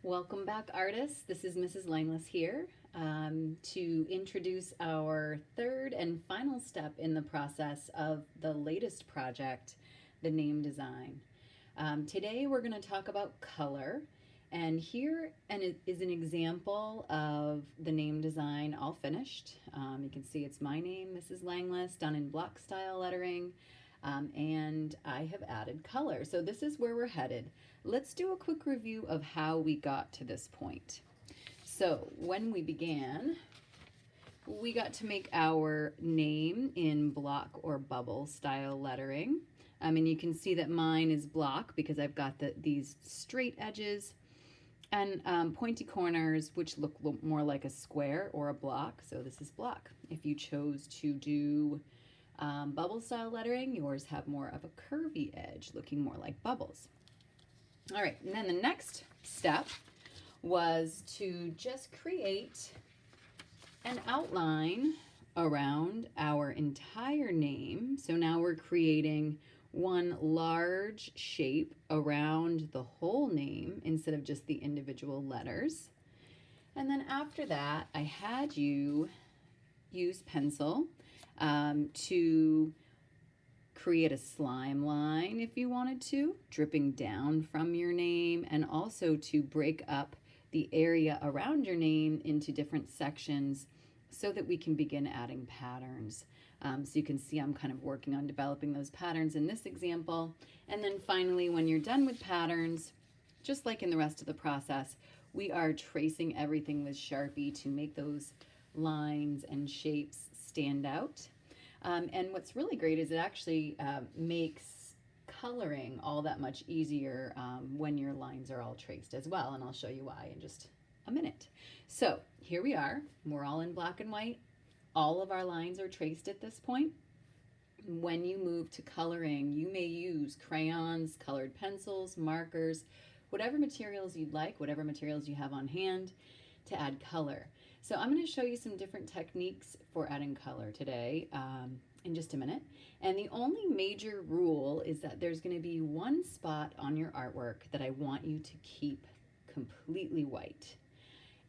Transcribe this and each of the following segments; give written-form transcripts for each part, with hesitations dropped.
Welcome back, artists. This is Mrs. Langless here to introduce our third and final step in the process of the latest project, the name design. Today we're going to talk about color, and here is an example of the name design all finished. You can see it's my name, Mrs. Langless, done in block style lettering. And I have added color. So this is where we're headed. Let's do a quick review of how we got to this point. So when we began, we got to make our name in block or bubble style lettering. And you can see that mine is block because I've got these straight edges and pointy corners, which look more like a square or a block. So this is block. If you chose to do bubble style lettering, yours have more of a curvy edge, looking more like bubbles. All right, and then the next step was to just create an outline around our entire name. So now we're creating one large shape around the whole name instead of just the individual letters. And then after that, I had you use pencil to create a slime line if you wanted to, dripping down from your name, and also to break up the area around your name into different sections so that we can begin adding patterns. So you can see I'm kind of working on developing those patterns in this example. And then finally, when you're done with patterns, just like in the rest of the process, we are tracing everything with Sharpie to make those lines and shapes stand out. And what's really great is it actually makes coloring all that much easier when your lines are all traced as well. And I'll show you why in just a minute. So here we are. We're all in black and white. All of our lines are traced at this point. When you move to coloring, you may use crayons, colored pencils, markers, whatever materials you'd like, whatever materials you have on hand to add color. So I'm going to show you some different techniques for adding color today in just a minute. And the only major rule is that there's going to be one spot on your artwork that I want you to keep completely white.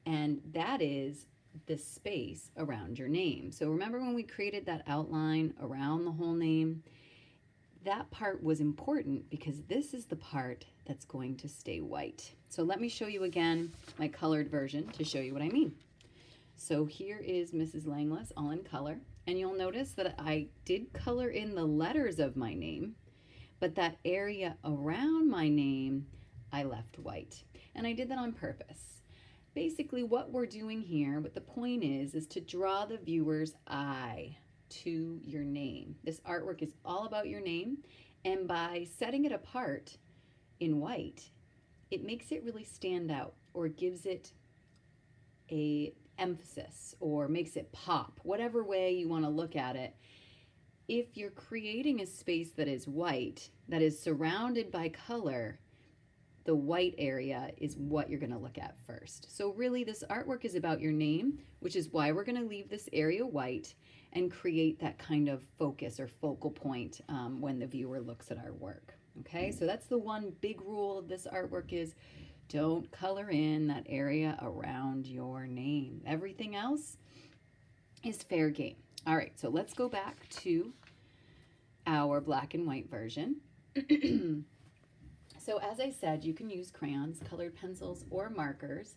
And that is the space around your name. So remember when we created that outline around the whole name? That part was important because this is the part that's going to stay white. So let me show you again my colored version to show you what I mean. So here is Mrs. Langless all in color, and you'll notice that I did color in the letters of my name, but that area around my name I left white, and I did that on purpose. Basically what we're doing here, what the point is to draw the viewer's eye to your name. This artwork is all about your name, and by setting it apart in white, it makes it really stand out or gives it a emphasis or makes it pop, whatever way you want to look at it. If you're creating a space that is white, that is surrounded by color, the white area is what you're going to look at first. So really this artwork is about your name, which is why we're going to leave this area white and create that kind of focus or focal point when the viewer looks at our work. Okay, so that's the one big rule of this artwork is don't color in that area around your name. Everything else is fair game. All right, so let's go back to our black and white version. So as I said, you can use crayons, colored pencils, or markers.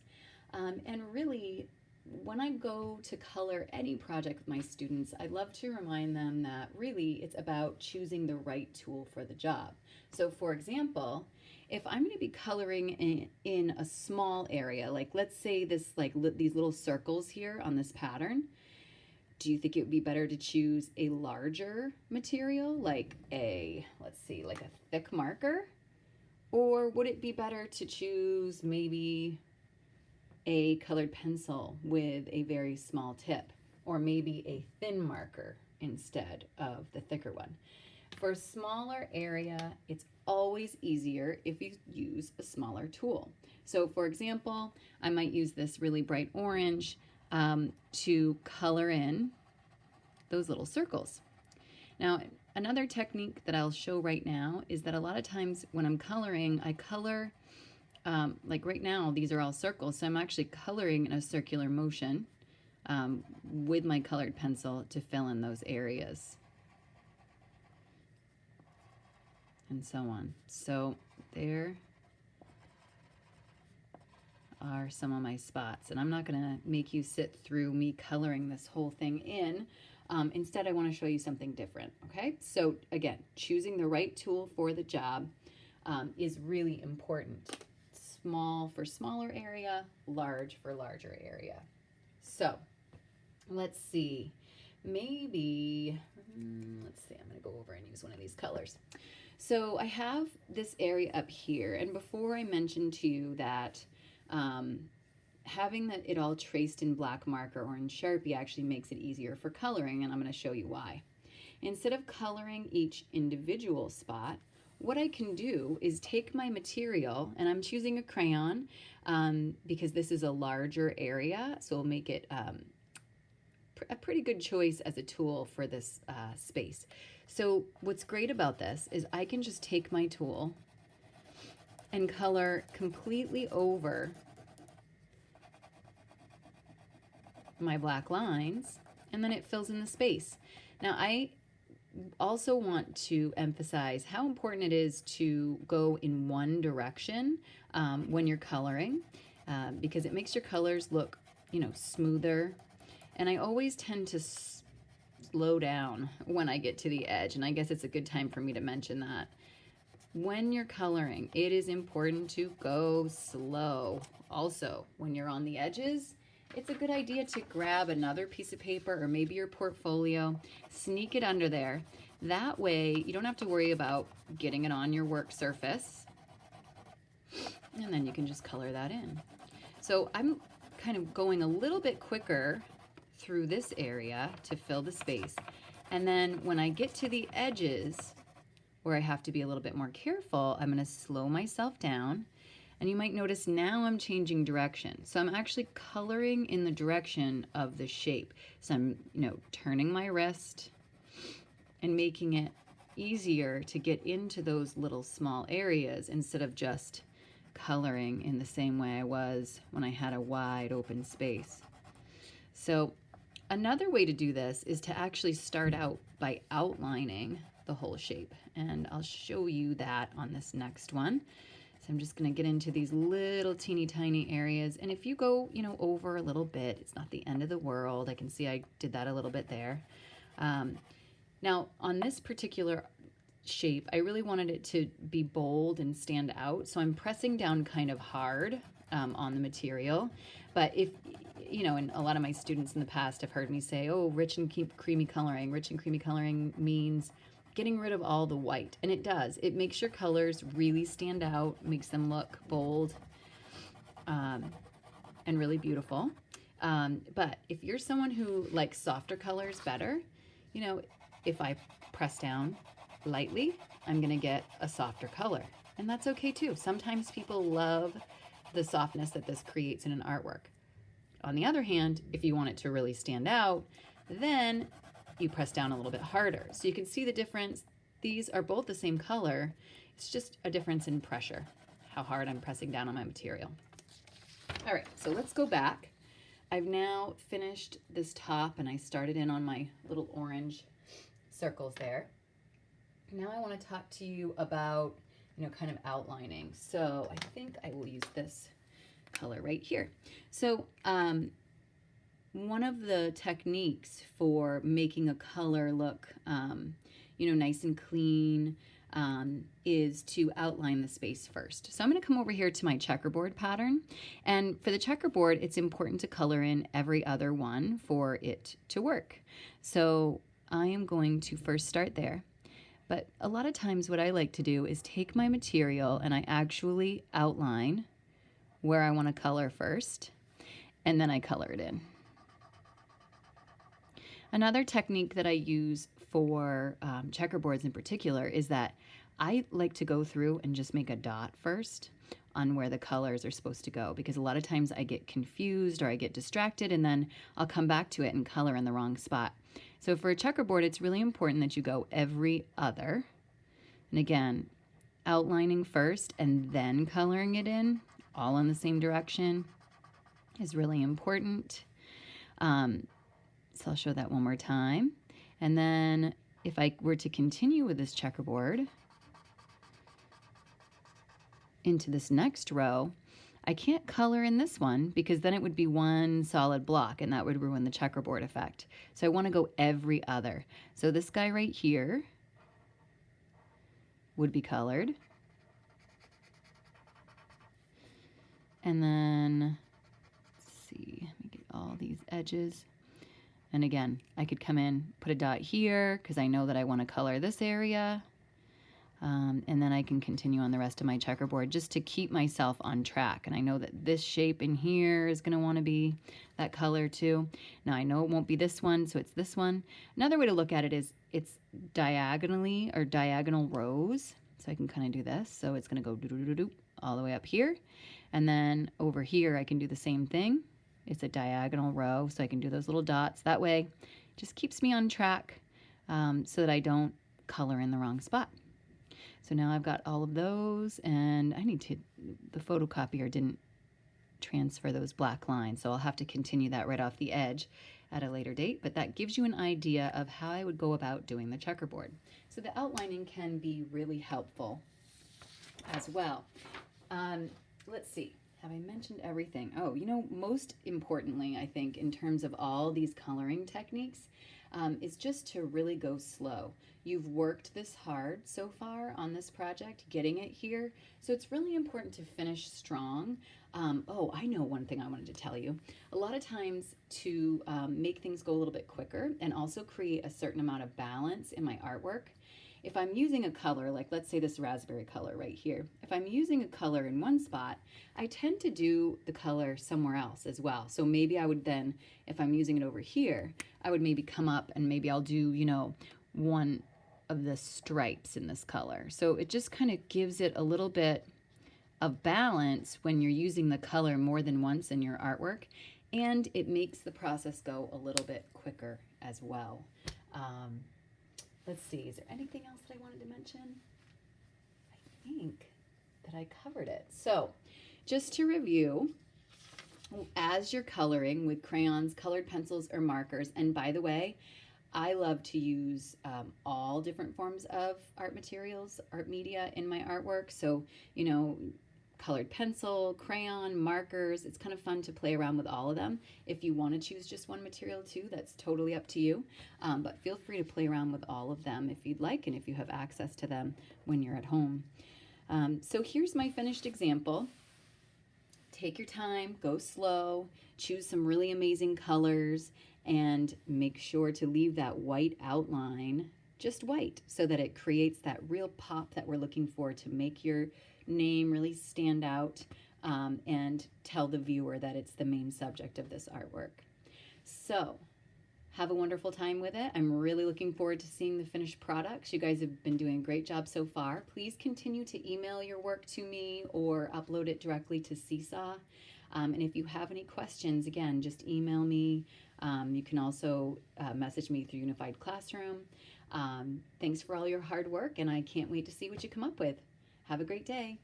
And really, when I go to color any project with my students, I love to remind them that really it's about choosing the right tool for the job. So for example, if I'm going to be coloring in a small area, like let's say this, these little circles here on this pattern, do you think it would be better to choose a larger material, like let's see, like a thick marker? Or would it be better to choose maybe a colored pencil with a very small tip, or maybe a thin marker instead of the thicker one? For a smaller area, it's always easier if you use a smaller tool. So for example, I might use this really bright orange to color in those little circles. Now, another technique that I'll show right now is that a lot of times when I'm coloring, I color like right now, these are all circles, so I'm actually coloring in a circular motion with my colored pencil to fill in those areas and so on. So there are some of my spots, and I'm not going to make you sit through me coloring this whole thing in. Instead, I want to show you something different, okay? So again, choosing the right tool for the job is really important. Small for smaller area, large for larger area. So let's see, maybe, let's see, I'm going to go over and use one of these colors. So I have this area up here, and before I mentioned to you that having it all traced in black marker or in Sharpie actually makes it easier for coloring, and I'm going to show you why. Instead of coloring each individual spot, what I can do is take my material, and I'm choosing a crayon because this is a larger area, so it'll make it a pretty good choice as a tool for this space. So what's great about this is I can just take my tool and color completely over my black lines, and then it fills in the space. Now I also want to emphasize how important it is to go in one direction when you're coloring because it makes your colors look, you know, smoother. And I always tend to slow down when I get to the edge, and I guess it's a good time for me to mention that. When you're coloring, it is important to go slow. Also, when you're on the edges, it's a good idea to grab another piece of paper or maybe your portfolio, sneak it under there. That way, you don't have to worry about getting it on your work surface. And then you can just color that in. So I'm kind of going a little bit quicker through this area to fill the space. And then when I get to the edges, where I have to be a little bit more careful, I'm going to slow myself down. And you might notice now I'm changing direction. So I'm actually coloring in the direction of the shape. So I'm, you know, turning my wrist and making it easier to get into those little small areas instead of just coloring in the same way I was when I had a wide open space. So another way to do this is to actually start out by outlining the whole shape. And I'll show you that on this next one. So I'm just going to get into these little teeny tiny areas. And if you go, you know, over a little bit, it's not the end of the world. I can see I did that a little bit there. Now on this particular shape, I really wanted it to be bold and stand out. So I'm pressing down kind of hard on the material. But if, you know, and a lot of my students in the past have heard me say, oh, rich and creamy coloring. Rich and creamy coloring means getting rid of all the white. And it does. It makes your colors really stand out, makes them look bold and really beautiful. But if you're someone who likes softer colors better, you know, if I press down lightly, I'm going to get a softer color. And that's okay too. Sometimes people love the softness that this creates in an artwork. On the other hand, if you want it to really stand out, then you press down a little bit harder. So you can see the difference. These are both the same color. It's just a difference in pressure, how hard I'm pressing down on my material. All right, so let's go back. I've now finished this top and I started in on my little orange circles there. Now I want to talk to you about, you know, kind of outlining. So I think I will use this color right here. So one of the techniques for making a color look, you know, nice and clean is to outline the space first. So I'm going to come over here to my checkerboard pattern. And for the checkerboard, it's important to color in every other one for it to work. So I am going to first start there. But a lot of times what I like to do is take my material and I actually outline where I want to color first, and then I color it in. Another technique that I use for checkerboards in particular is that I like to go through and just make a dot first on where the colors are supposed to go, because a lot of times I get confused or I get distracted and then I'll come back to it and color in the wrong spot. So for a checkerboard, it's really important that you go every other. And again, outlining first and then coloring it in all in the same direction is really important. So I'll show that one more time. And then if I were to continue with this checkerboard into this next row, I can't color in this one because then it would be one solid block and that would ruin the checkerboard effect. So I want to go every other. So this guy right here would be colored. And then, let's see, let me get all these edges. And again, I could come in, put a dot here because I know that I want to color this area. And then I can continue on the rest of my checkerboard just to keep myself on track. And I know that this shape in here is going to want to be that color too. Now I know it won't be this one, so it's this one. Another way to look at it is it's diagonally or diagonal rows. So I can kind of do this. So it's going to go doo-doo-doo-doo all the way up here. And then over here I can do the same thing. It's a diagonal row, so I can do those little dots. That way it just keeps me on track so that I don't color in the wrong spot. So now I've got all of those, and I need to, the photocopier didn't transfer those black lines, so I'll have to continue that right off the edge at a later date, but that gives you an idea of how I would go about doing the checkerboard. So the outlining can be really helpful as well. Let's see, have I mentioned everything? Oh, you know, most importantly, I think, in terms of all these coloring techniques, is just to really go slow. You've worked this hard so far on this project, getting it here, so it's really important to finish strong. Oh, I know one thing I wanted to tell you. A lot of times to make things go a little bit quicker and also create a certain amount of balance in my artwork, if I'm using a color, like let's say this raspberry color right here, if I'm using a color in one spot, I tend to do the color somewhere else as well. So maybe I would then, if I'm using it over here, I would maybe come up and maybe I'll do, you know, one of the stripes in this color. So it just kind of gives it a little bit of balance when you're using the color more than once in your artwork, and it makes the process go a little bit quicker as well. Let's see, is there anything else that I wanted to mention? I think that I covered it. So just to review, as you're coloring with crayons, colored pencils, or markers, and by the way, I love to use all different forms of art materials, art media in my artwork. So, you know, colored pencil, crayon, markers. It's kind of fun to play around with all of them. If you want to choose just one material too, that's totally up to you. But feel free to play around with all of them if you'd like and if you have access to them when you're at home. So here's my finished example. Take your time, go slow, choose some really amazing colors, and make sure to leave that white outline just white so that it creates that real pop that we're looking for to make your name really stand out and tell the viewer that it's the main subject of this artwork. So have a wonderful time with it. I'm really looking forward to seeing the finished products. You guys have been doing a great job so far. Please continue to email your work to me or upload it directly to Seesaw. And if you have any questions, again, just email me. You can also message me through Unified Classroom. Thanks for all your hard work, and I can't wait to see what you come up with. Have a great day.